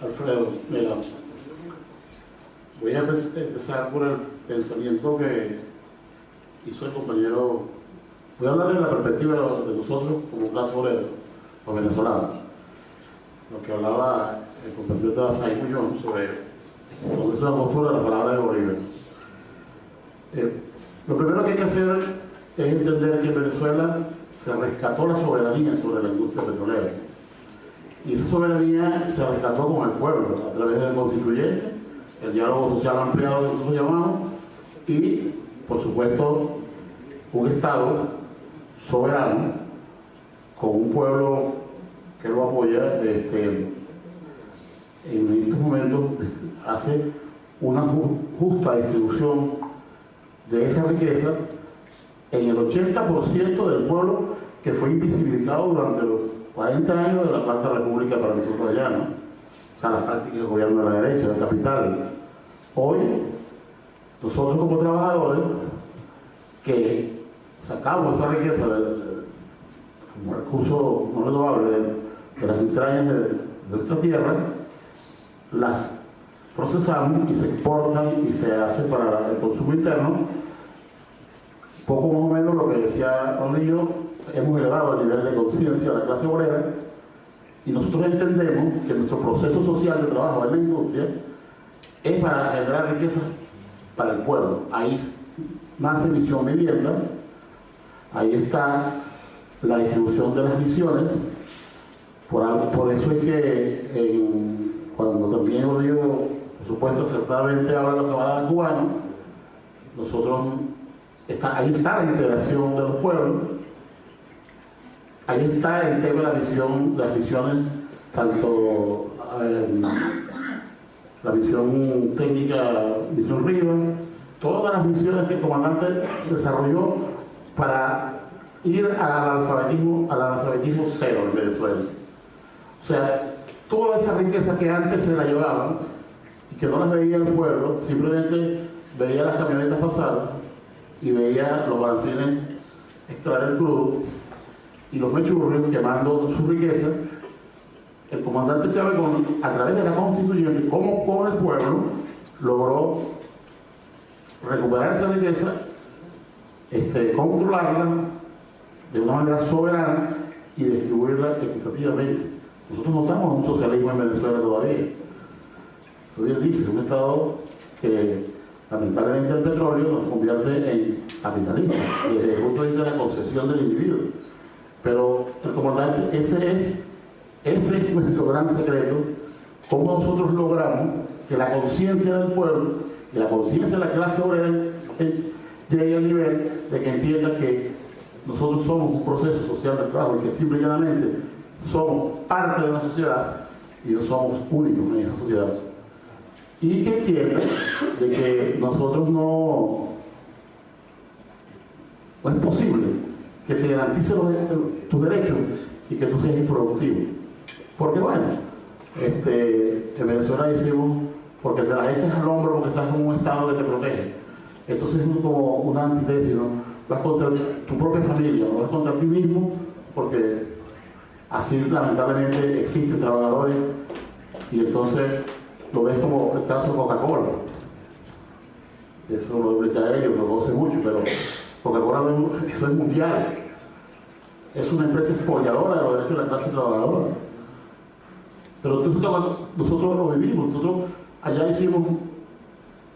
Alfredo, mira, voy a empezar por el pensamiento que hizo el compañero. Voy a hablar de la perspectiva de nosotros como clase obrera, los venezolanos. Lo que hablaba el compañero de Asaí Muñoz sobre lo que es una postura de la palabra de Bolívar. Lo primero que hay que hacer es entender que en Venezuela se rescató la soberanía sobre la industria petrolera. Y esa soberanía se rescató con el pueblo, a través del constituyente, el diálogo social ampliado que nosotros llamamos, y, por supuesto, un Estado soberano, con un pueblo que lo apoya. En estos momentos hace una justa distribución de esa riqueza en el 80% del pueblo que fue invisibilizado durante los 40 años de la Cuarta República para nosotros allá, ¿no? O sea, las prácticas del gobierno de la derecha, del capital. Hoy, nosotros como trabajadores que sacamos esa riqueza como recurso no renovable de las entrañas de nuestra tierra, las procesamos y se exportan y se hace para el consumo interno. Poco más o menos lo que decía Ronillo, hemos elevado el nivel de conciencia de la clase obrera y nosotros entendemos que nuestro proceso social de trabajo en la industria es para generar riqueza para el pueblo. Ahí nace Misión Vivienda, ahí está la distribución de las misiones. Por eso es que cuando también Ronillo, por supuesto, acertadamente habla de los camaradas cubanos, ahí está la integración de los pueblos. Ahí está el tema de las misiones, tanto la misión técnica, misión Riva, todas las misiones que el comandante desarrolló para ir al analfabetismo cero en Venezuela. O sea, toda esa riqueza que antes se la llevaban y que no las veía el pueblo, simplemente veía las camionetas pasar y veía los balancines extraer el crudo y los mechurrios quemando su riqueza. El comandante Chávez, a través de la constituyente, como con el pueblo, logró recuperar esa riqueza, controlarla de una manera soberana y distribuirla equitativamente. Nosotros no estamos en un socialismo en Venezuela todavía. Todavía dice, es un Estado que lamentablemente el petróleo nos convierte en capitalistas desde el punto de vista de la concesión del individuo. Pero el comandante, ese es nuestro gran secreto, cómo nosotros logramos que la conciencia del pueblo y la conciencia de la clase obrera llegue al nivel de que entienda que nosotros somos un proceso social de trabajo y que simple y llanamente somos parte de una sociedad y no somos únicos en esa sociedad. Y que entienda de que nosotros no es posible que te garantice tus derechos y que tú seas improductivo. Porque bueno, en Venezuela decimos, porque te la echas al hombro porque estás en un estado que te protege. Entonces es como una antítesis, ¿no? Vas contra tu propia familia, no vas contra ti mismo, porque así lamentablemente existen trabajadores y entonces lo ves como el caso de Coca-Cola. Eso lo explica a ellos, lo conoce mucho, pero Coca-Cola eso es mundial. Es una empresa expoliadora de los derechos de la clase trabajadora. Pero nosotros lo vivimos. Nosotros allá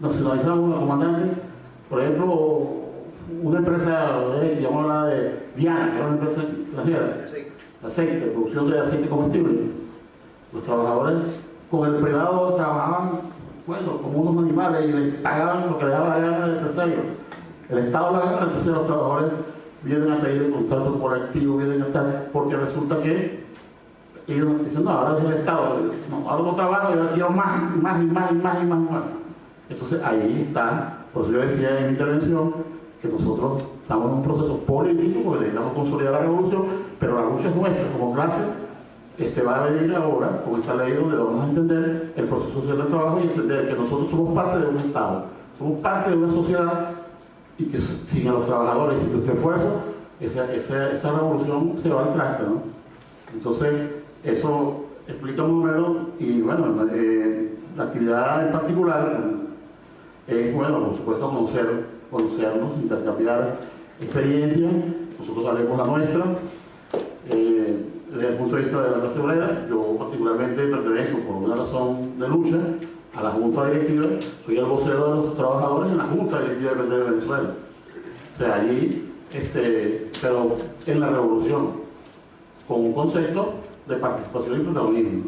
nacionalizamos una comandante, por ejemplo, una empresa que llamamos la de Diana, que era una empresa extranjera, aceite, producción de aceite comestible. Los trabajadores con el privado trabajaban, bueno, como unos animales y les pagaban lo que le daba la gana del empresario. El Estado la gana, entonces los trabajadores vienen a pedir el contrato colectivo, vienen a estar, porque resulta que ellos dicen, no, ahora es el Estado, no, ahora no trabajo y ahora quiero más. Entonces ahí está, por eso yo decía en mi intervención, que nosotros estamos en un proceso político, porque necesitamos consolidar la revolución, pero la lucha es nuestra como clase. Va a venir ahora con esta ley donde vamos a entender el proceso social del trabajo y entender que nosotros somos parte de un Estado, somos parte de una sociedad y que sin los trabajadores y sin nuestro esfuerzo, esa revolución se va al traste, ¿no? Entonces, eso explica más o menos, y bueno, la actividad en particular es, bueno, por supuesto, conocernos, intercambiar experiencias. Nosotros sabemos la nuestra. Desde el punto de vista de la clase obrera, yo particularmente pertenezco, por una razón de lucha, a la Junta Directiva. Soy el vocero de los trabajadores en la Junta Directiva de Petróleo de Venezuela. O sea, allí, pero en la revolución, con un concepto de participación y protagonismo.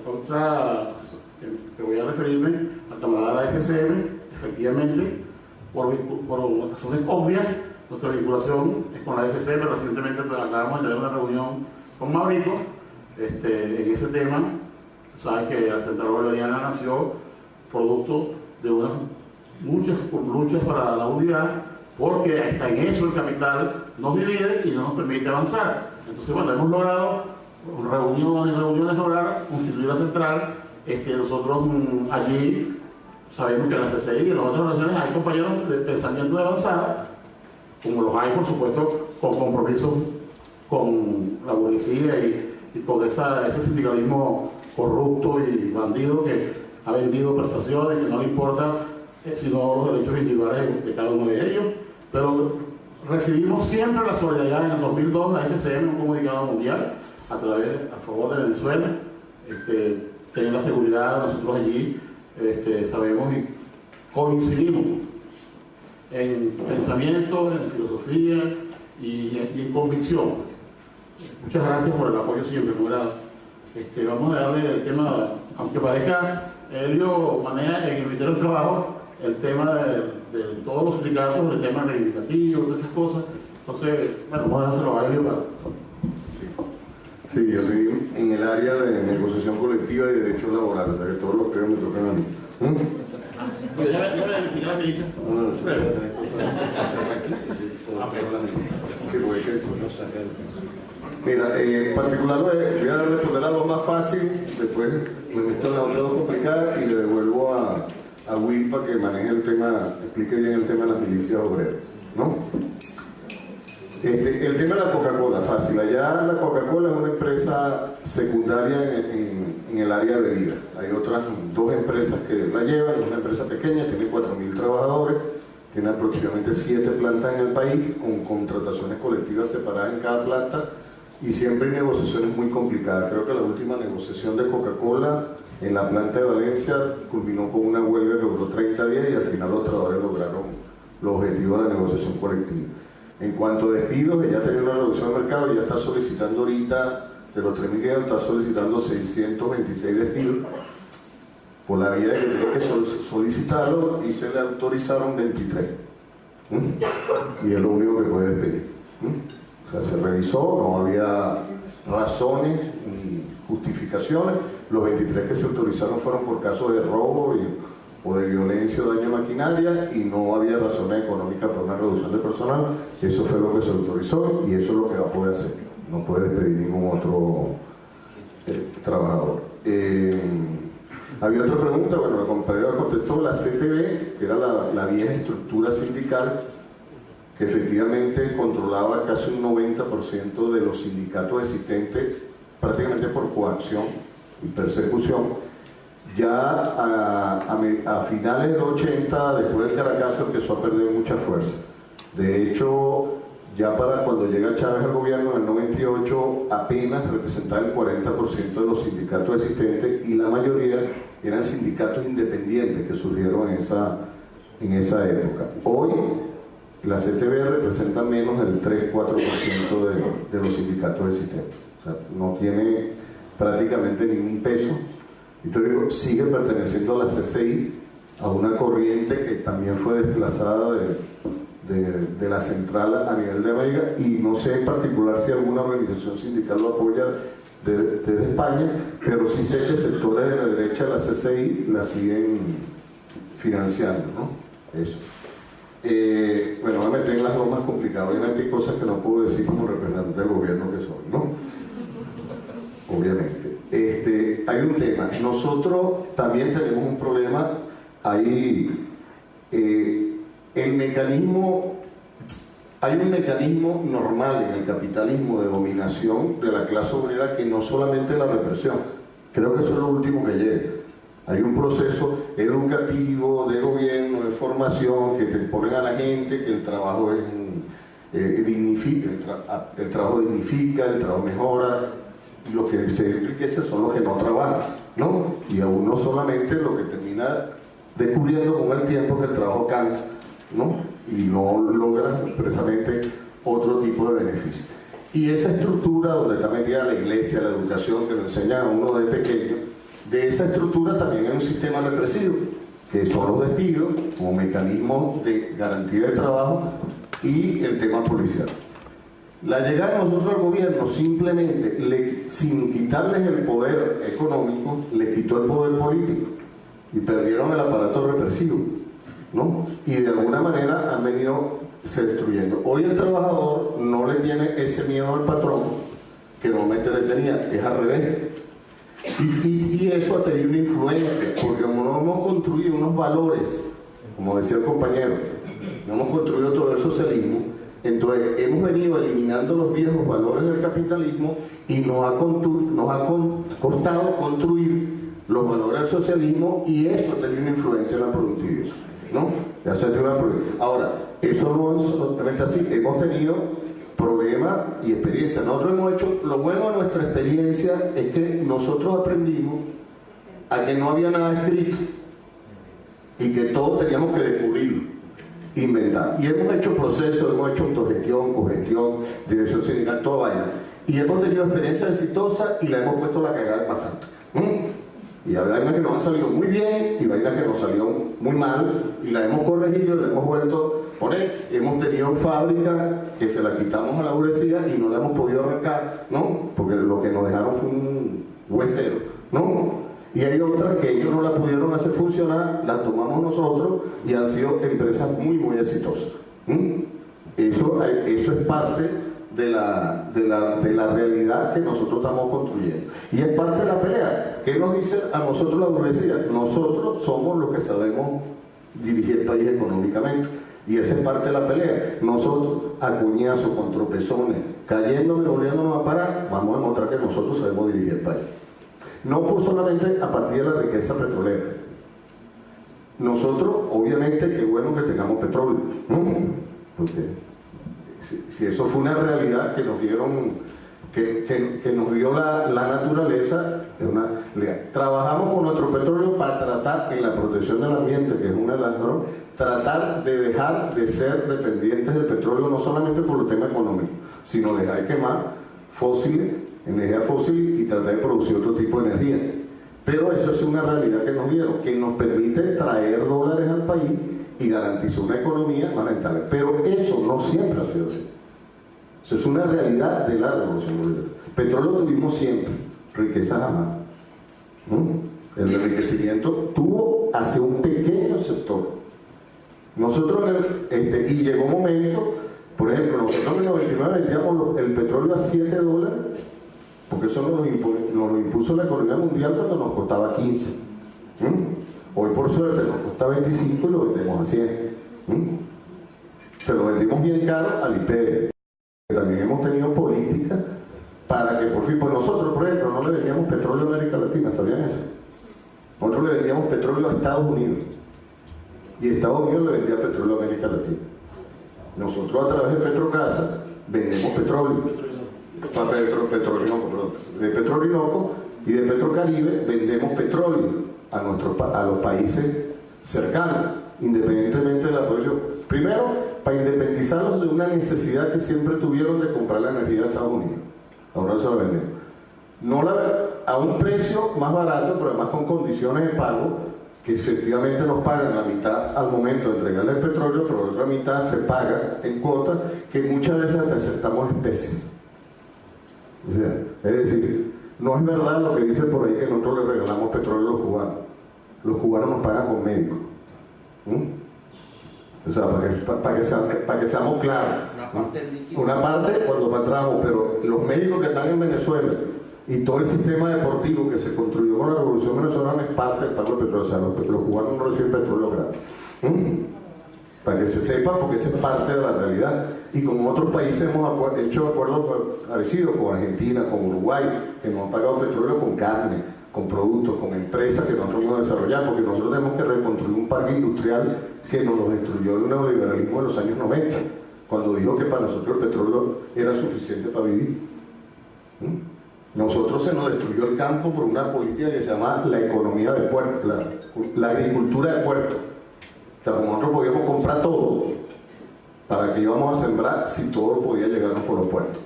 Otra, que voy a referirme al camarada de la FCM, efectivamente, por razones obvias, nuestra vinculación es con la FCM. Recientemente acabamos de tener una reunión con Mauricio en ese tema. Sabes que la Central Bolivariana nació producto de unas muchas luchas para la unidad, porque hasta en eso el capital nos divide y no nos permite avanzar. Entonces, bueno, hemos logrado reuniones lograr constituir la central. Nosotros allí sabemos que en la CCI y en las otras organizaciones hay compañeros de pensamiento de avanzada, como los hay, por supuesto, con compromisos con la burguesía y con ese sindicalismo corrupto y bandido que ha vendido prestaciones, que no le importa sino los derechos individuales de cada uno de ellos. Pero recibimos siempre la solidaridad. En el 2002 la FCM, un comunicado mundial a favor de Venezuela, tener la seguridad. Nosotros allí sabemos y coincidimos en pensamiento, en filosofía y en convicción. Muchas gracias por el apoyo siempre, muy grado. Vamos a darle el tema, aunque parezca, Helio maneja en el Ministerio del Trabajo el tema de todos los sindicatos, el tema reivindicativo, de estas cosas. Entonces, bueno, vamos a dárselo a Helio para... Sí, yo estoy en el área de negociación colectiva y derechos laborales, o sea que todos los premios me tocan a mí. Ya le expliqué la que dice. Mira, en particular voy a responder algo más fácil, después me meto en la otra dos complicada y le devuelvo a Will para que maneje el tema, explique bien el tema de las milicias obreras, ¿no? El tema de la Coca-Cola, fácil. Allá la Coca-Cola es una empresa secundaria en el área de bebidas. Hay otras dos empresas que la llevan, es una empresa pequeña, tiene 4.000 trabajadores, tiene aproximadamente 7 plantas en el país, con contrataciones colectivas separadas en cada planta, y siempre hay negociaciones muy complicadas. Creo que la última negociación de Coca-Cola en la planta de Valencia culminó con una huelga que duró 30 días y al final los trabajadores lograron los objetivos de la negociación colectiva. En cuanto a despidos, ella tenía una reducción de mercado y ya está solicitando ahorita, de los 3.500, está solicitando 626 despidos por la vía de que tiene que solicitarlo y se le autorizaron 23. Y es lo único que puede despedir. O sea, se revisó, no había razones ni justificaciones. Los 23 que se autorizaron fueron por casos de robo o de violencia o daño a maquinaria, y no había razones económicas para una reducción de personal. Eso fue lo que se autorizó y eso es lo que va a poder hacer. No puede despedir ningún otro trabajador. Había otra pregunta, bueno, la compañera contestó. La CTB, que era la vieja estructura sindical, que efectivamente controlaba casi un 90% de los sindicatos existentes, prácticamente por coacción y persecución. Ya a finales del 80, después del Caracazo, empezó a perder mucha fuerza. De hecho, ya para cuando llega Chávez al gobierno en el 98, apenas representaba el 40% de los sindicatos existentes, y la mayoría eran sindicatos independientes que surgieron en esa época. Hoy la CTB representa menos del 3-4% de los sindicatos existentes. O sea, no tiene prácticamente ningún peso. Entonces sigue perteneciendo a la CCI, a una corriente que también fue desplazada de la central a nivel de América, y no sé en particular si alguna organización sindical lo apoya desde España, pero sí sé que sectores de la derecha de la CCI la siguen financiando, ¿no? Eso. Bueno, voy a meter en las dos más complicadas. Obviamente hay cosas que no puedo decir como representante del gobierno que soy, ¿no? Obviamente. Hay un tema. Nosotros también tenemos un problema. Hay el mecanismo Hay un mecanismo normal en el capitalismo de dominación de la clase obrera que no solamente la represión. Creo que eso es lo último que llega. Hay un proceso educativo, de gobierno, de formación, que te ponen a la gente que el trabajo dignifica, el trabajo dignifica, el trabajo mejora, y los que se enriquecen son los que no trabajan, ¿no? Y a uno solamente lo que termina descubriendo con el tiempo que el trabajo cansa, ¿no? Y no logran precisamente otro tipo de beneficios. Y esa estructura donde está metida la iglesia, la educación, que lo enseñan a uno de pequeño, de esa estructura también hay un sistema represivo, que son los despidos como mecanismo de garantía de trabajo y el tema policial. La llegada de nosotros al gobierno simplemente, sin quitarles el poder económico, le quitó el poder político y perdieron el aparato represivo, ¿no? Y de alguna manera han venido se destruyendo. Hoy el trabajador no le tiene ese miedo al patrón que normalmente le tenía, es al revés. Y eso ha tenido una influencia, porque como no hemos construido unos valores, como decía el compañero, no hemos construido todo el socialismo, entonces hemos venido eliminando los viejos valores del capitalismo y nos ha costado construir los valores del socialismo, y eso ha tenido una influencia en la productividad, ¿no? Ahora, eso no es solamente así, hemos tenido problemas y experiencias. Nosotros hemos hecho, lo bueno de nuestra experiencia es que nosotros aprendimos a que no había nada escrito y que todos teníamos que descubrirlo, inventar. Y hemos hecho procesos, hemos hecho autogestión, cogestión, dirección sindical, toda vaina. Y hemos tenido experiencias exitosas y la hemos puesto la cagada bastante. Y hay vainas que nos han salido muy bien y vainas que nos salieron muy mal y la hemos corregido, la hemos vuelto a poner. Hemos tenido fábricas que se la quitamos a la burguesía y no la hemos podido arrancar, ¿no? Porque lo que nos dejaron fue un huesero, ¿no? Y hay otras que ellos no la pudieron hacer funcionar, las tomamos nosotros y han sido empresas muy, muy exitosas. Eso es parte de la realidad que nosotros estamos construyendo. Y es parte de la pelea. ¿Qué nos dice a nosotros la burguesía? Nosotros somos los que sabemos dirigir el país económicamente. Y esa es parte de la pelea. Nosotros, a cuñazos, con tropezones, cayéndonos y volviéndonos a parar, vamos a demostrar que nosotros sabemos dirigir el país. No por solamente a partir de la riqueza petrolera. Nosotros, obviamente, qué bueno que tengamos petróleo, ¿no? Porque si eso fue una realidad que nos dieron, que nos dio la naturaleza, trabajamos con nuestro petróleo para tratar en la protección del ambiente, que es una de las normas, tratar de dejar de ser dependientes del petróleo, no solamente por el tema económico, sino dejar de quemar fósiles, energía fósil, y tratar de producir otro tipo de energía. Pero eso es una realidad que nos dieron, que nos permite traer dólares al país y garantizar una economía más rentable. Pero eso no siempre ha sido así. Eso es una realidad de la revolución bolivariana. Petróleo tuvimos siempre, riqueza jamás. El enriquecimiento tuvo hacia un pequeño sector. Nosotros, y llegó un momento, por ejemplo, nosotros en el 99 vendíamos el petróleo a $7, porque eso nos lo impuso la economía mundial cuando nos costaba 15. Hoy por suerte nos cuesta 25 y lo vendemos a 100. Se lo vendimos bien caro al IPE. También hemos tenido políticas para que por fin, pues nosotros por ejemplo no le vendíamos petróleo a América Latina, ¿sabían eso? Nosotros le vendíamos petróleo a Estados Unidos y Estados Unidos le vendía petróleo a América Latina. Nosotros a través de Petrocasa vendemos petróleo. De Petrolinoco y de Petrocaribe vendemos petróleo a los países cercanos, independientemente de la producción. Primero, para independizarlos de una necesidad que siempre tuvieron de comprar la energía de Estados Unidos. Ahora se la vendemos. A un precio más barato, pero además con condiciones de pago que efectivamente nos pagan la mitad al momento de entregarle el petróleo, pero la otra mitad se paga en cuotas que muchas veces hasta aceptamos especies. O sea, es decir, no es verdad lo que dice por ahí que nosotros le regalamos petróleo a los cubanos. Los cubanos nos pagan con médicos. O sea, para que seamos claros. Una parte cuando entramos, pero los médicos que están en Venezuela y todo el sistema deportivo que se construyó con la Revolución Venezolana es parte del pago del petróleo. O sea, los cubanos no reciben petróleo gratis. para que se sepa, porque esa es parte de la realidad. Y como otros países hemos hecho acuerdos parecidos, con Argentina, con Uruguay, que nos han pagado petróleo con carne, con productos, con empresas que nosotros hemos desarrollado, porque nosotros tenemos que reconstruir un parque industrial que nos lo destruyó el neoliberalismo en los años 90, cuando dijo que para nosotros el petróleo era suficiente para vivir. Nosotros se nos destruyó el campo por una política que se llama la economía de puerto, la agricultura de puerto. O sea, nosotros podíamos comprar todo, ¿para que íbamos a sembrar si todo podía llegarnos por los puertos?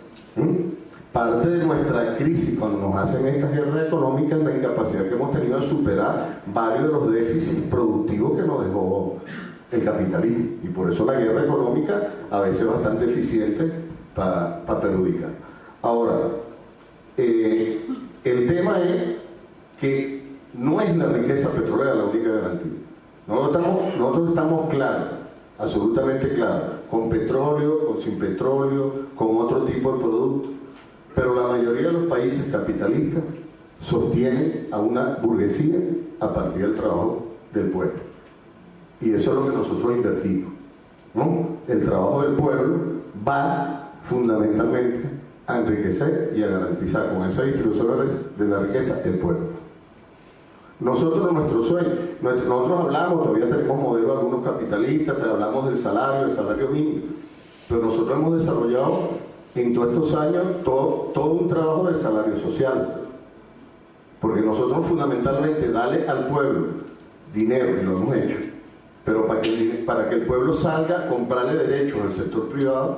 Parte de nuestra crisis cuando nos hacen estas guerras económicas es la incapacidad que hemos tenido de superar varios de los déficits productivos que nos dejó el capitalismo, y por eso la guerra económica a veces es bastante eficiente para perjudicar. Ahora, el tema es que no es la riqueza petrolera la única garantía. Nosotros estamos claros, absolutamente claros, con petróleo, con sin petróleo, con otro tipo de productos, pero la mayoría de los países capitalistas sostienen a una burguesía a partir del trabajo del pueblo. Y eso es lo que nosotros invertimos, ¿no? El trabajo del pueblo va fundamentalmente a enriquecer y a garantizar con esa distribución de la riqueza el pueblo. Nosotros, nuestro sueño, nosotros hablamos, todavía tenemos modelos algunos capitalistas, te hablamos del salario mínimo, pero nosotros hemos desarrollado en todos estos años todo un trabajo del salario social, porque nosotros fundamentalmente darle al pueblo dinero, y lo hemos hecho, pero para que el pueblo salga a comprarle derechos al sector privado,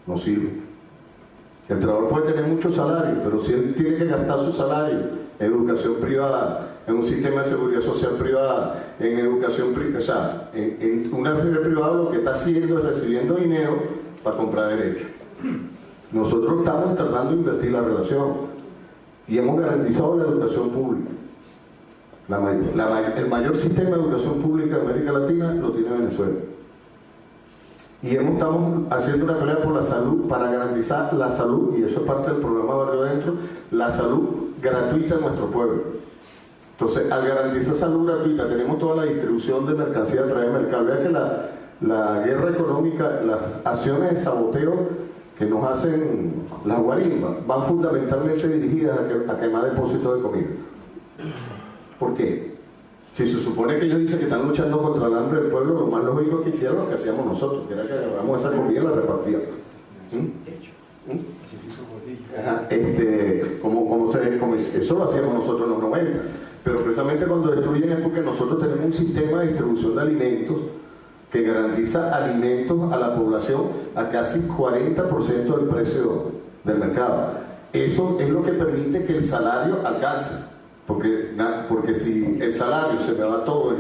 no sirve. El trabajador puede tener mucho salario, pero si él tiene que gastar su salario en educación privada, en un sistema de seguridad social privada, en educación privada, o sea, en una empresa privada, lo que está haciendo es recibiendo dinero para comprar derechos. Nosotros estamos tratando de invertir la relación y hemos garantizado la educación pública. El mayor sistema de educación pública de América Latina lo tiene Venezuela. Y estamos haciendo una pelea por la salud para garantizar la salud, y eso es parte del programa Barrio Adentro, la salud gratuita en nuestro pueblo. Entonces, al garantizar salud gratuita, tenemos toda la distribución de mercancía a través del mercado. Vea que la guerra económica, las acciones de saboteo que nos hacen las guarimbas, van fundamentalmente dirigidas a quemar depósitos de comida. ¿Por qué? Si se supone que ellos dicen que están luchando contra el hambre del pueblo, lo más lógico que hicieron lo que hacíamos nosotros, que era que agarramos esa comida y la repartíamos. Eso lo hacíamos nosotros en los 90, pero precisamente cuando destruyen es porque nosotros tenemos un sistema de distribución de alimentos que garantiza alimentos a la población a casi 40% del precio del mercado. Eso es lo que permite que el salario alcance. Porque si el salario se me va todo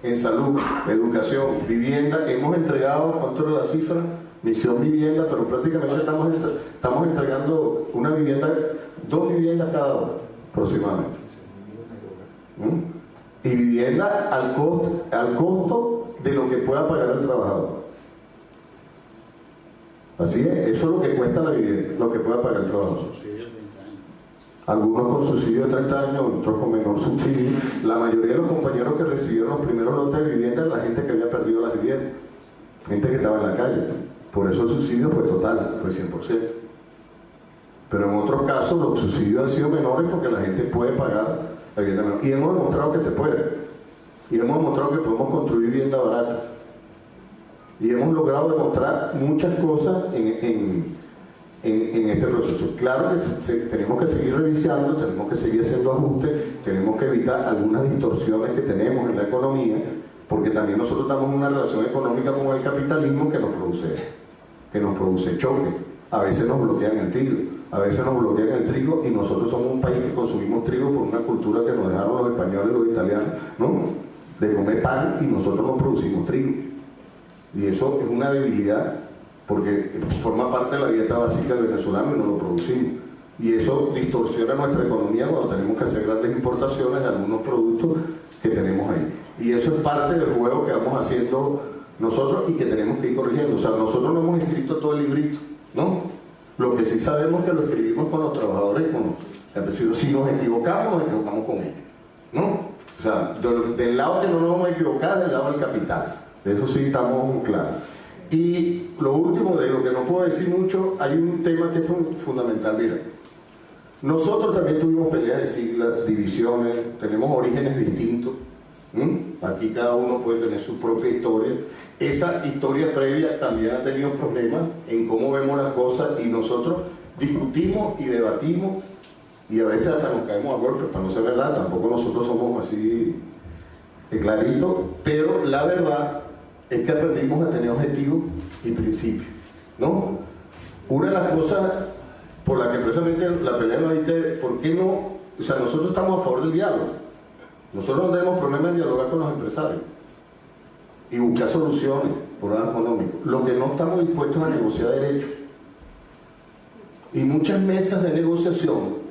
en salud, educación, vivienda, hemos entregado, ¿cuánto era la cifra? Misión vivienda, pero prácticamente estamos entregando una vivienda, 2 viviendas cada hora, aproximadamente. Y vivienda al costo de lo que pueda pagar el trabajador. Así es, eso es lo que cuesta la vivienda, lo que pueda pagar el trabajador. Algunos con subsidio de 30 años, otros con menor subsidio. La mayoría de los compañeros que recibieron los primeros lotes de vivienda es la gente que había perdido las viviendas, gente que estaba en la calle. Por eso el subsidio fue total, fue 100%. Pero en otros casos los subsidios han sido menores porque la gente puede pagar la vivienda menor. Y hemos demostrado que se puede. Y hemos demostrado que podemos construir vivienda barata. Y hemos logrado demostrar muchas cosas en este proceso. Claro que tenemos que seguir revisando, tenemos que seguir haciendo ajustes, tenemos que evitar algunas distorsiones que tenemos en la economía, porque también nosotros estamos en una relación económica con el capitalismo que nos produce choque. A veces nos bloquean el trigo, y nosotros somos un país que consumimos trigo por una cultura que nos dejaron los españoles y los italianos, ¿no? De comer pan, y nosotros no producimos trigo. Y eso es una debilidad, porque forma parte de la dieta básica del venezolano y no lo producimos. Y eso distorsiona nuestra economía cuando tenemos que hacer grandes importaciones de algunos productos que tenemos ahí. Y eso es parte del juego que vamos haciendo nosotros y que tenemos que ir corrigiendo. O sea, nosotros no hemos escrito todo el librito, ¿no? Lo que sí sabemos es que lo escribimos con los trabajadores y con los campesinos. Si nos equivocamos con ellos, ¿no? O sea, del lado que no nos vamos a equivocar es del lado del capital. Eso sí estamos claros. Y lo último, de lo que no puedo decir mucho, hay un tema que es fundamental. Mira, nosotros también tuvimos peleas de siglas, divisiones, tenemos orígenes distintos. Aquí cada uno puede tener su propia historia. Esa historia previa también ha tenido problemas en cómo vemos las cosas, y nosotros discutimos y debatimos y a veces hasta nos caemos a golpes, para no ser verdad. Tampoco nosotros somos así claritos, pero la verdad es que aprendimos a tener objetivos y principios, ¿no? Una de las cosas por la que precisamente la pelea no hay, ¿por qué no? O sea, nosotros estamos a favor del diálogo. Nosotros no tenemos problema en dialogar con los empresarios y buscar soluciones, problemas económicos. Lo que no estamos dispuestos a negociar derechos. Y muchas mesas de negociación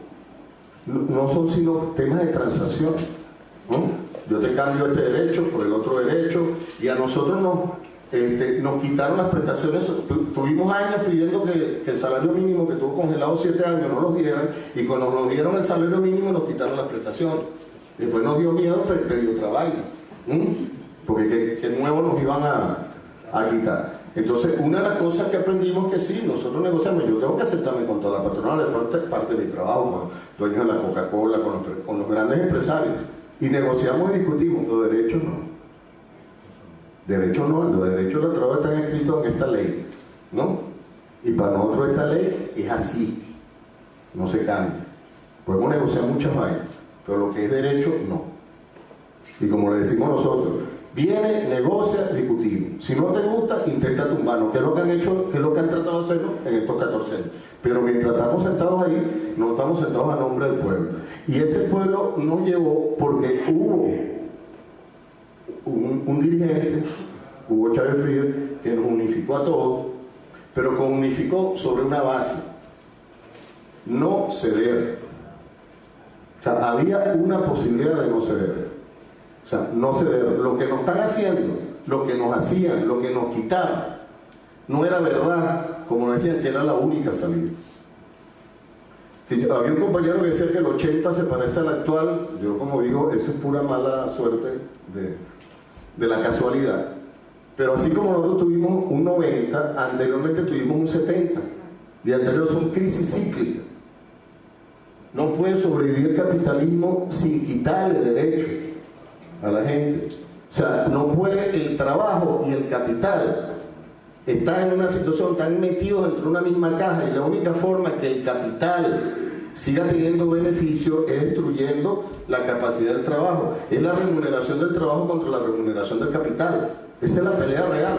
no son sino temas de transacción, ¿no? Yo te cambio este derecho por el otro derecho, y a nosotros nos quitaron las prestaciones. Tuvimos años pidiendo que el salario mínimo, que estuvo congelado 7 años, no los dieran, y cuando nos dieron el salario mínimo nos quitaron las prestaciones. Después nos dio miedo pedir otra vaina, porque que nuevo nos iban a quitar. Entonces, una de las cosas que aprendimos es que sí, nosotros negociamos. Yo tengo que aceptarme con toda la patronal, es parte de mi trabajo, con los dueños de la Coca-Cola, con los grandes empresarios, y negociamos y discutimos. Los derechos no. Derechos no, los derechos del trabajo están escritos en esta ley, ¿no? Y para nosotros esta ley es así, no se cambia. Podemos negociar muchas vainas, pero lo que es derecho, no. Y como le decimos nosotros, viene, negocia, discutimos. Si no te gusta, intenta tumbarnos, que es lo que han hecho, que es lo que han tratado de hacernos en estos 14 años. Pero mientras estamos sentados ahí, no estamos sentados a nombre del pueblo. Y ese pueblo nos llevó porque hubo un dirigente, Hugo Chávez Frías, que nos unificó a todos, pero que unificó sobre una base: no ceder. O sea, había una posibilidad de no ceder. O sea, no ceder. Lo que nos están haciendo, lo que nos hacían, lo que nos quitaban, no era verdad, como decían, que era la única salida. Había un compañero que decía que el 80 se parece al actual. Yo, como digo, eso es pura mala suerte de la casualidad. Pero así como nosotros tuvimos un 90, anteriormente tuvimos un 70, y anterior son crisis cíclicas. No puede sobrevivir el capitalismo sin quitarle derechos a la gente. O sea, no puede el trabajo y el capital estar en una situación tan metidos dentro de una misma caja, y la única forma que el capital siga teniendo beneficio es destruyendo la capacidad del trabajo. Es la remuneración del trabajo contra la remuneración del capital. Esa es la pelea real.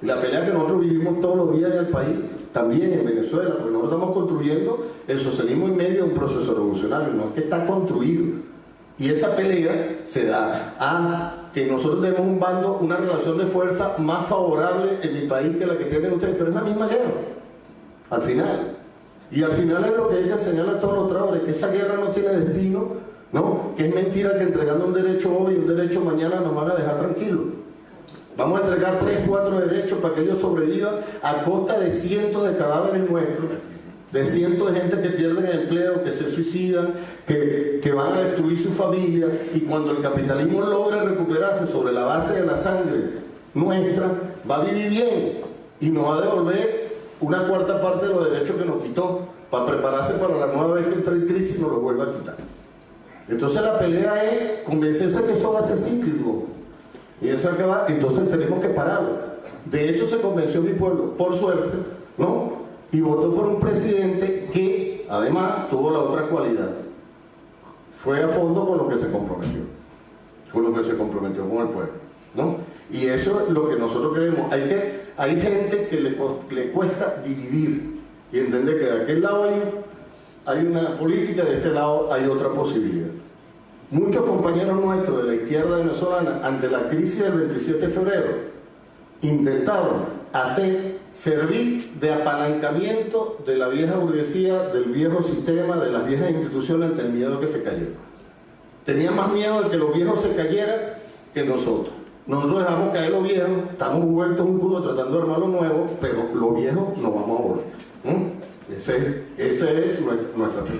Y la pelea que nosotros vivimos todos los días en el país, también en Venezuela, porque nosotros estamos construyendo el socialismo en medio de un proceso revolucionario, no es que está construido. Y esa pelea se da a que nosotros tenemos un bando, una relación de fuerza más favorable en mi país que la que tienen ustedes, pero es la misma guerra, al final. Y al final es lo que hay que enseñarle a todos los trabajadores, que esa guerra no tiene destino, ¿no? Que es mentira que entregando un derecho hoy y un derecho mañana nos van a dejar tranquilos. Vamos a entregar 3, 4 derechos para que ellos sobrevivan a costa de cientos de cadáveres nuestros, de cientos de gente que pierden el empleo, que se suicidan, que van a destruir sus familias. Y cuando el capitalismo logre recuperarse sobre la base de la sangre nuestra, va a vivir bien y nos va a devolver una cuarta parte de los derechos que nos quitó, para prepararse para la nueva vez que entre en crisis y nos lo vuelva a quitar. Entonces la pelea es convencerse que eso va a ser cíclico, y eso que va, entonces tenemos que pararlo. De eso se convenció mi pueblo, por suerte, ¿no? Y votó por un presidente que además tuvo la otra cualidad: fue a fondo con lo que se comprometió, con lo que se comprometió con el pueblo, ¿no? Y eso es lo que nosotros creemos. Hay gente que le cuesta dividir y entender que de aquel lado hay una política, de este lado hay otra posibilidad. Muchos compañeros nuestros de la izquierda venezolana, ante la crisis del 27 de febrero, intentaron servir de apalancamiento de la vieja burguesía, del viejo sistema, de las viejas instituciones, ante el miedo que se cayera. Tenían más miedo de que los viejos se cayeran que nosotros. Nosotros dejamos caer lo viejo, estamos vueltos un culo tratando de armar lo nuevo, pero lo viejo no vamos a volver. Ese es nuestra fe.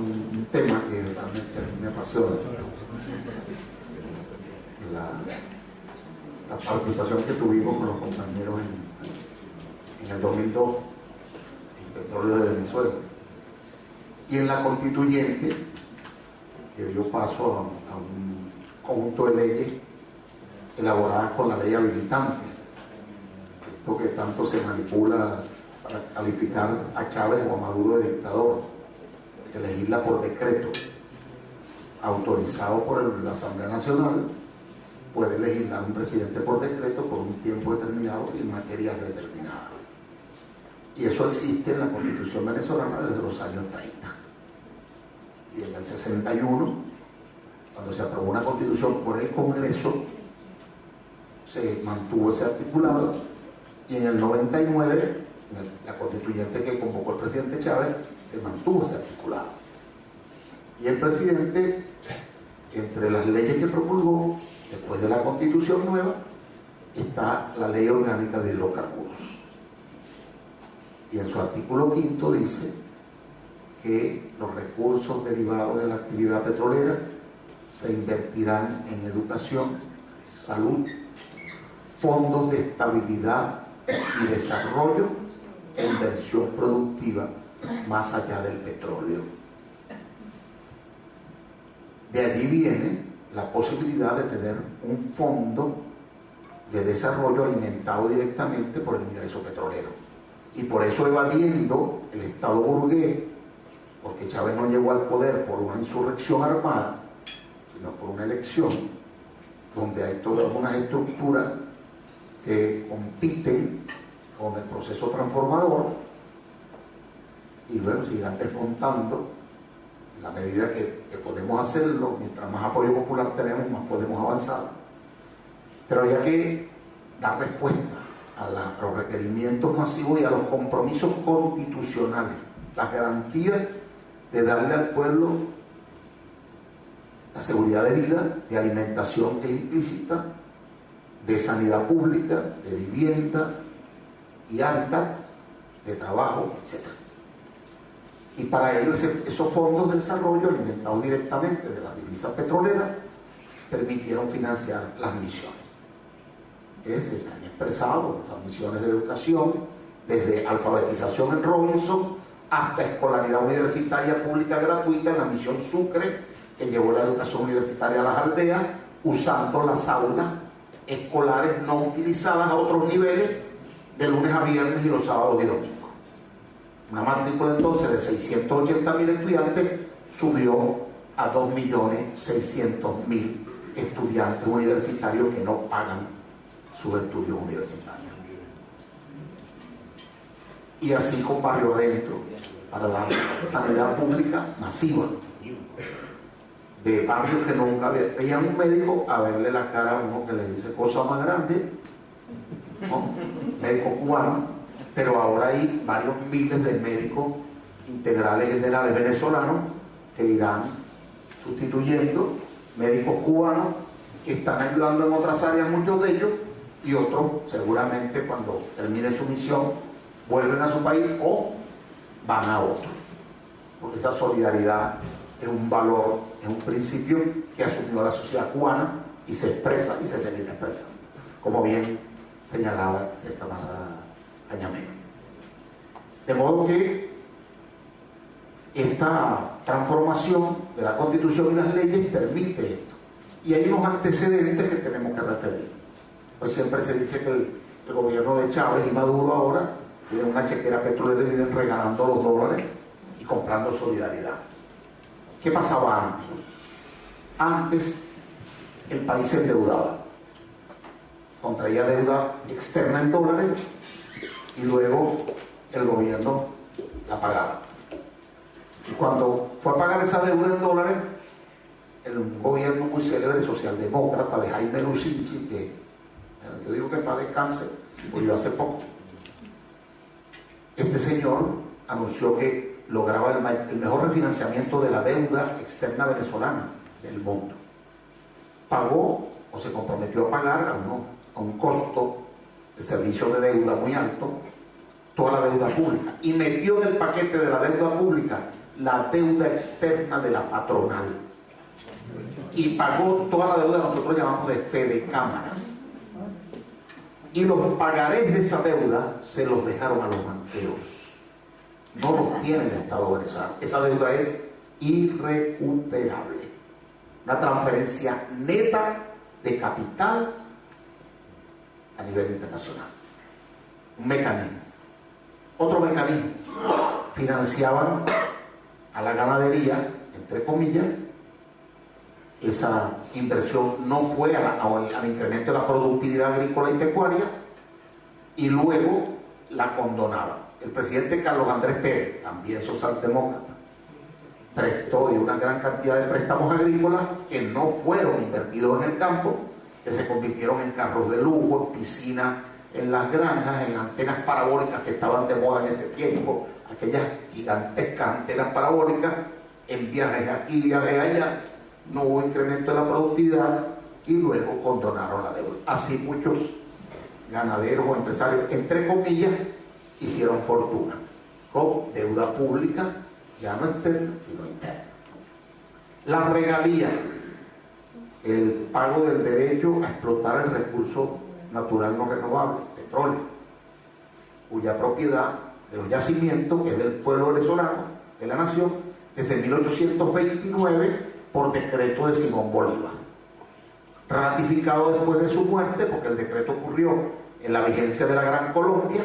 un tema que realmente a mí me apasiona. La participación que tuvimos con los compañeros en el 2002 en Petróleo de Venezuela y en la constituyente que dio paso a un conjunto de leyes elaboradas con la ley habilitante, esto que tanto se manipula para calificar a Chávez o a Maduro de dictador, que legisla por decreto autorizado por la Asamblea Nacional. Puede legislar un presidente por decreto por un tiempo determinado y en materias determinadas. Y eso existe en la Constitución venezolana desde los años 30. Y en el 61, cuando se aprobó una Constitución por el Congreso, se mantuvo ese articulado, y en el 99, la constituyente que convocó el presidente Chávez, se mantuvo ese articulado. Y el presidente, entre las leyes que promulgó, después de la Constitución nueva, está la Ley Orgánica de Hidrocarburos. Y en su artículo 5 dice que los recursos derivados de la actividad petrolera se invertirán en educación, salud, fondos de estabilidad y desarrollo e inversión productiva más allá del petróleo. De allí viene la posibilidad de tener un fondo de desarrollo alimentado directamente por el ingreso petrolero. Y por eso, evadiendo el Estado burgués, porque Chávez no llegó al poder por una insurrección armada, sino por una elección, donde hay todas unas estructuras que compiten con el proceso transformador, y bueno, sigan descontando la medida que podemos hacerlo. Mientras más apoyo popular tenemos, más podemos avanzar. Pero hay que dar respuesta a los requerimientos masivos y a los compromisos constitucionales, las garantías de darle al pueblo la seguridad de vida, de alimentación que es implícita, de sanidad pública, de vivienda y hábitat, de trabajo, etc. Y para ello esos fondos de desarrollo alimentados directamente de las divisas petroleras permitieron financiar las misiones. Se han expresado esas misiones de educación, desde alfabetización en Robinson hasta escolaridad universitaria pública gratuita en la misión Sucre, que llevó la educación universitaria a las aldeas, usando las aulas escolares no utilizadas a otros niveles de lunes a viernes y los sábados y domingos. Una matrícula entonces de 680.000 estudiantes subió a 2.600.000 estudiantes universitarios que no pagan sus estudios universitarios. Y así con barrio adentro, para dar sanidad pública masiva, de barrios que nunca veían un médico a verle la cara a uno que le dice cosas más grandes, ¿no? Médico cubano, pero ahora hay varios miles de médicos integrales generales venezolanos que irán sustituyendo médicos cubanos que están ayudando en otras áreas, muchos de ellos, y otros seguramente cuando termine su misión vuelven a su país o van a otro, porque esa solidaridad es un valor, es un principio que asumió la sociedad cubana y se expresa y se seguirá expresando, como bien señalaba el camarada Cañamero. De modo que esta transformación de la Constitución y las leyes permite esto, y hay unos antecedentes que tenemos que referir. Pues siempre se dice que el gobierno de Chávez y Maduro ahora tienen una chequera petrolera y viven regalando los dólares y comprando solidaridad. ¿Qué pasaba antes? Antes el país se endeudaba, contraía deuda externa en dólares y luego el gobierno la pagaba. Y cuando fue a pagar esa deuda en dólares, el gobierno muy célebre socialdemócrata de Jaime Lucinchi, que yo digo que para descanse, murió hace poco, este señor anunció que lograba el mejor refinanciamiento de la deuda externa venezolana del mundo. Pagó o se comprometió a pagar a un costo de servicio de deuda muy alto toda la deuda pública, y metió en el paquete de la deuda pública la deuda externa de la patronal y pagó toda la deuda que nosotros llamamos de fedecámaras. Y los pagarés de esa deuda se los dejaron a los banqueros. No los tiene el Estado venezolano. Esa deuda es irrecuperable. Una transferencia neta de capital a nivel internacional. Un mecanismo. Otro mecanismo. Financiaban a la ganadería, entre comillas. Esa inversión no fue al incremento de la productividad agrícola y pecuaria, y luego la condonaban. El presidente Carlos Andrés Pérez, también socialdemócrata, prestó de una gran cantidad de préstamos agrícolas que no fueron invertidos en el campo, que se convirtieron en carros de lujo, en piscinas en las granjas, en antenas parabólicas que estaban de moda en ese tiempo, aquellas gigantescas antenas parabólicas, en viajes aquí, viajes allá. No hubo incremento de la productividad y luego condonaron la deuda. Así muchos ganaderos o empresarios, entre comillas, hicieron fortuna con deuda pública, ya no externa, sino interna. La regalía, el pago del derecho a explotar el recurso natural no renovable, petróleo, cuya propiedad de los yacimientos es del pueblo venezolano, de la nación, desde 1829, por decreto de Simón Bolívar, ratificado después de su muerte, porque el decreto ocurrió en la vigencia de la Gran Colombia,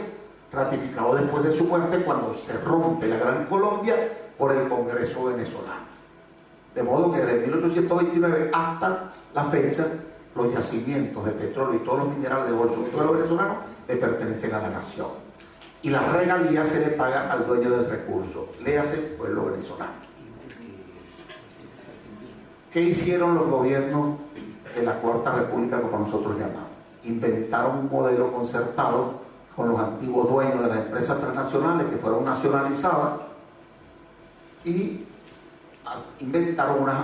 ratificado después de su muerte cuando se rompe la Gran Colombia por el Congreso venezolano. De modo que desde 1829 hasta la fecha, los yacimientos de petróleo y todos los minerales del subsuelo venezolano le pertenecen a la nación. Y la regalía se le paga al dueño del recurso, léase pueblo venezolano. ¿Qué hicieron los gobiernos de la Cuarta República, como nosotros llamamos? Inventaron un modelo concertado con los antiguos dueños de las empresas transnacionales que fueron nacionalizadas y inventaron unas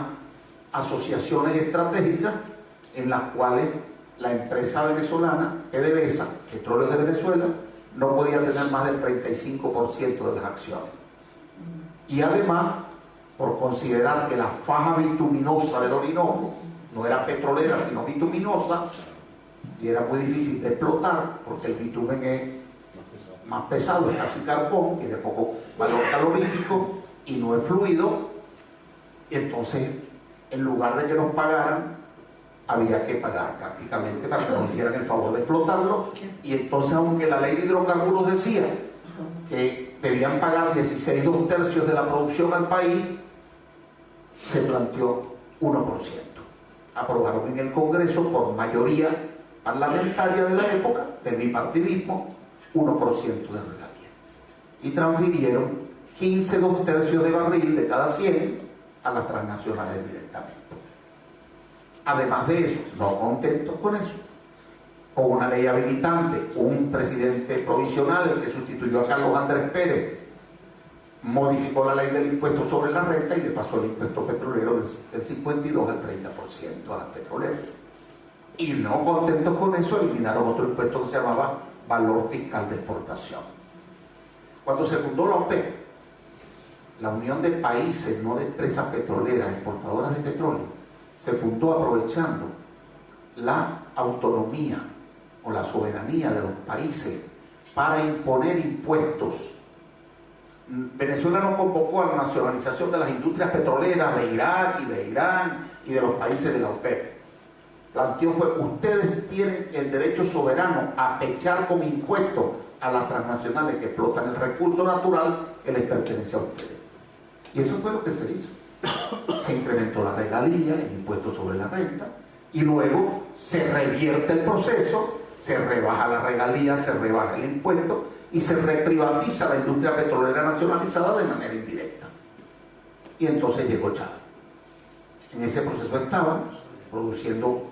asociaciones estratégicas en las cuales la empresa venezolana, PDVSA, Petróleos de Venezuela, no podía tener más del 35% de las acciones. Y además, por considerar que la faja bituminosa del Orinoco no era petrolera sino bituminosa y era muy difícil de explotar porque el bitumen es más pesado, es casi carbón, tiene poco valor calorífico y no es fluido. Y entonces, en lugar de que nos pagaran, había que pagar prácticamente para que nos hicieran el favor de explotarlo. Y entonces, aunque la ley de hidrocarburos decía que debían pagar 16 2/3 de la producción al país, se planteó 1%. Aprobaron en el Congreso por mayoría parlamentaria de la época, del bipartidismo, 1% de regalía. Y transfirieron 15 2/3 de barril de cada 100 a las transnacionales directamente. Además de eso, no contentos con eso, con una ley habilitante, un presidente provisional que sustituyó a Carlos Andrés Pérez, modificó la ley del impuesto sobre la renta y le pasó el impuesto petrolero del 52 al 30% a las petroleras. Y no contentos con eso, eliminaron otro impuesto que se llamaba valor fiscal de exportación. Cuando se fundó la OPEP, la Unión de Países, no de empresas petroleras, exportadoras de petróleo, se fundó aprovechando la autonomía o la soberanía de los países para imponer impuestos. Venezuela no convocó a la nacionalización de las industrias petroleras de Irak y de Irán y de los países de la OPEP. Planteó fue: ustedes tienen el derecho soberano a pechar con impuestos a las transnacionales que explotan el recurso natural que les pertenece a ustedes. Y eso fue lo que se hizo. Se incrementó la regalía, el impuesto sobre la renta, y luego se revierte el proceso, se rebaja la regalía, se rebaja el impuesto y se reprivatiza la industria petrolera nacionalizada de manera indirecta. Y entonces llegó Chávez. En ese proceso estaban produciendo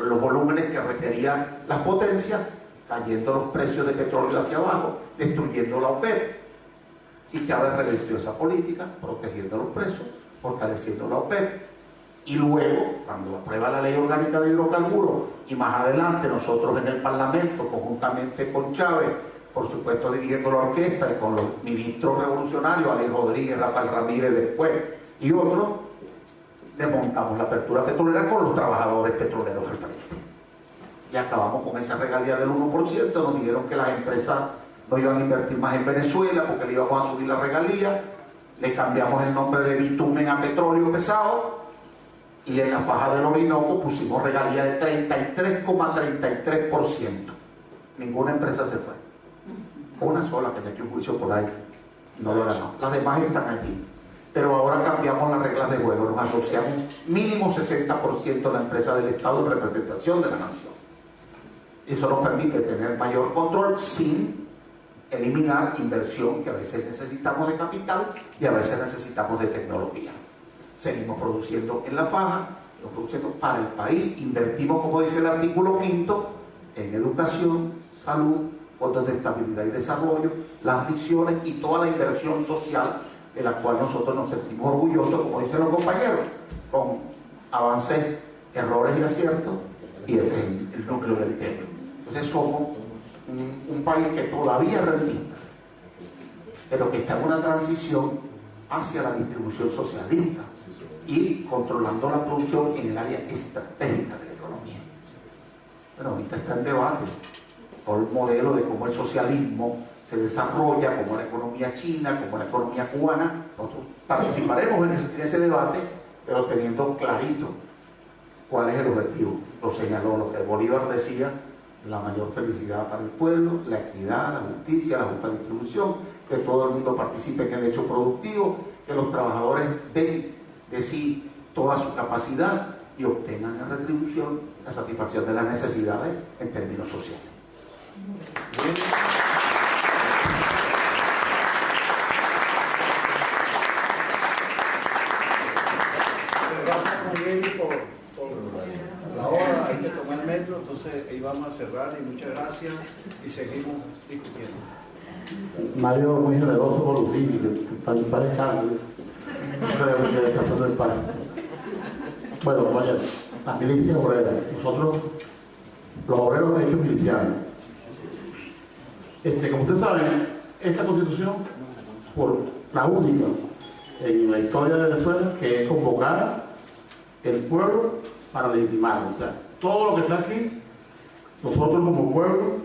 los volúmenes que requerían las potencias, cayendo los precios de petróleo hacia abajo, destruyendo la OPEP. Y Chávez revirtió esa política, protegiendo los precios, fortaleciendo la OPEP. Y luego, cuando aprueba la ley orgánica de hidrocarburos, y más adelante nosotros en el Parlamento, conjuntamente con Chávez, por supuesto dirigiendo la orquesta y con los ministros revolucionarios, Alejo Rodríguez, Rafael Ramírez después y otros, desmontamos la apertura petrolera con los trabajadores petroleros al frente. Y acabamos con esa regalía del 1%, nos dijeron que las empresas no iban a invertir más en Venezuela porque le íbamos a subir la regalía, le cambiamos el nombre de bitumen a petróleo pesado y en la faja del Orinoco pusimos regalía de 33,33%. Ninguna empresa se fue. Una sola que metió un juicio por ahí, no lo ganó. Las demás están allí. Pero ahora cambiamos las reglas de juego, nos asociamos mínimo 60% a la empresa del Estado en representación de la nación. Eso nos permite tener mayor control sin eliminar inversión que a veces necesitamos de capital y a veces necesitamos de tecnología. Seguimos produciendo en la faja, lo produciendo para el país, invertimos, como dice el artículo 5, en educación, salud, fondos de estabilidad y desarrollo, las misiones y toda la inversión social de la cual nosotros nos sentimos orgullosos, como dicen los compañeros, con avances, errores y aciertos, y ese es el núcleo del tema. Entonces somos un país que todavía es rentista, pero que está en una transición hacia la distribución socialista y controlando la producción en el área estratégica de la economía. Pero ahorita está en debate por el modelo de cómo el socialismo se desarrolla, como la economía china, como la economía cubana. Nosotros participaremos en ese debate, pero teniendo clarito cuál es el objetivo. Lo señaló, lo que Bolívar decía: la mayor felicidad para el pueblo, la equidad, la justicia, la justa distribución, que todo el mundo participe en el hecho productivo, que los trabajadores den de sí toda su capacidad y obtengan en retribución la satisfacción de las necesidades en términos sociales. Por la hora hay que tomar el metro, entonces ahí vamos a cerrar y muchas gracias y seguimos discutiendo. Mario muy generoso por Lucín, que está en paz descanse. Creo que descansando en paz. Bueno, compañeros, las milicias obreras, nosotros, los obreros de hechos milicianos. Como ustedes saben, esta constitución, por la única en la historia de Venezuela, que es convocar el pueblo para legitimarlo. O sea, todo lo que está aquí, nosotros como pueblo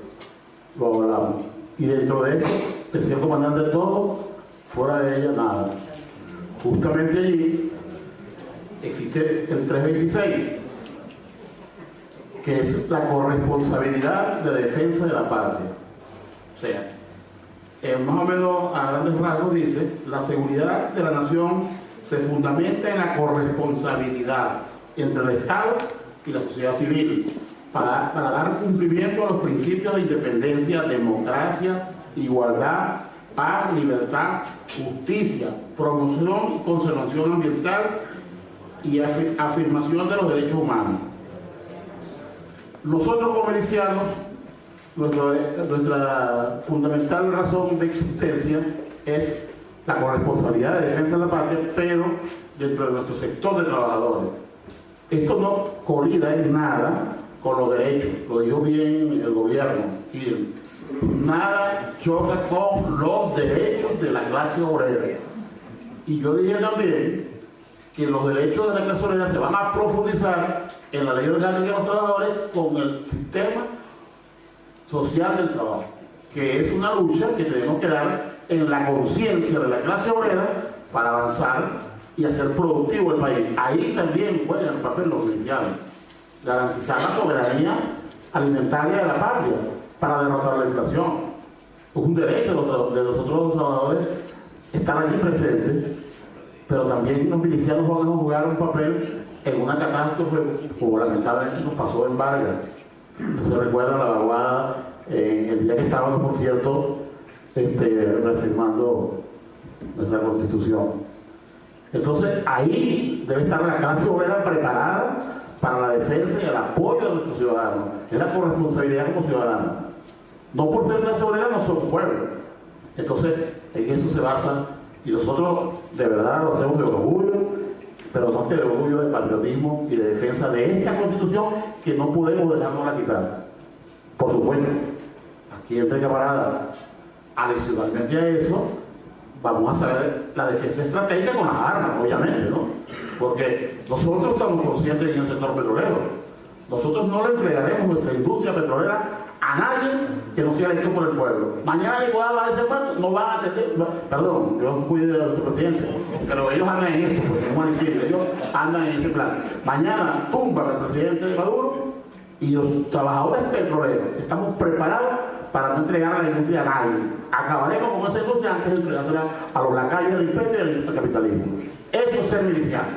lo hablamos. Y dentro de esto, decía el comandante de todo, fuera de ella nada. Justamente allí existe el 326, que es la corresponsabilidad de defensa de la patria. O sea, más o menos a grandes rasgos dice: la seguridad de la nación se fundamenta en la corresponsabilidad entre el Estado y la sociedad civil para dar cumplimiento a los principios de independencia, democracia, igualdad, paz, libertad, justicia, promoción y conservación ambiental y afirmación de los derechos humanos. Nosotros como milicianos, nuestra fundamental razón de existencia es la corresponsabilidad de defensa de la patria, pero dentro de nuestro sector de trabajadores. Esto no colida en nada con los derechos, lo dijo bien el gobierno, y nada choca con los derechos de la clase obrera. Y yo dije también que los derechos de la clase obrera se van a profundizar en la ley orgánica de los trabajadores con el sistema social del trabajo, que es una lucha que tenemos que dar en la conciencia de la clase obrera para avanzar y hacer productivo el país. Ahí también juegan el papel los milicianos, garantizar la soberanía alimentaria de la patria para derrotar la inflación. Es un derecho de nosotros los trabajadores estar aquí presentes, pero también los milicianos van a jugar un papel en una catástrofe como lamentablemente nos pasó en Vargas. Entonces recuerda la vaguada el día que estábamos, por cierto, reafirmando nuestra constitución. Entonces ahí debe estar la clase obrera preparada para la defensa y el apoyo de nuestros ciudadanos. Es la corresponsabilidad como ciudadanos. No por ser clase obrera no somos pueblo. Entonces en eso se basa, y nosotros de verdad lo hacemos de orgullo, pero más que de orgullo, de patriotismo y de defensa de esta constitución que no podemos dejárnosla quitar. Por supuesto, y entre camarada, adicionalmente a eso, vamos a saber la defensa estratégica con las armas, obviamente, ¿no? Porque nosotros estamos conscientes en el sector petrolero. Nosotros no le entregaremos nuestra industria petrolera a nadie que no sea electo por el pueblo. Mañana igual va a ese puerto, no van a atender, perdón, yo cuide de nuestro presidente, pero ellos andan en eso, pues, como decir, ellos andan en ese plan. Mañana tumban al presidente Maduro y los trabajadores petroleros estamos preparados para no entregar a la industria a nadie. Acabaremos con esa industria antes de entregársela a los lacayos del imperio y del capitalismo. Eso es ser miliciano.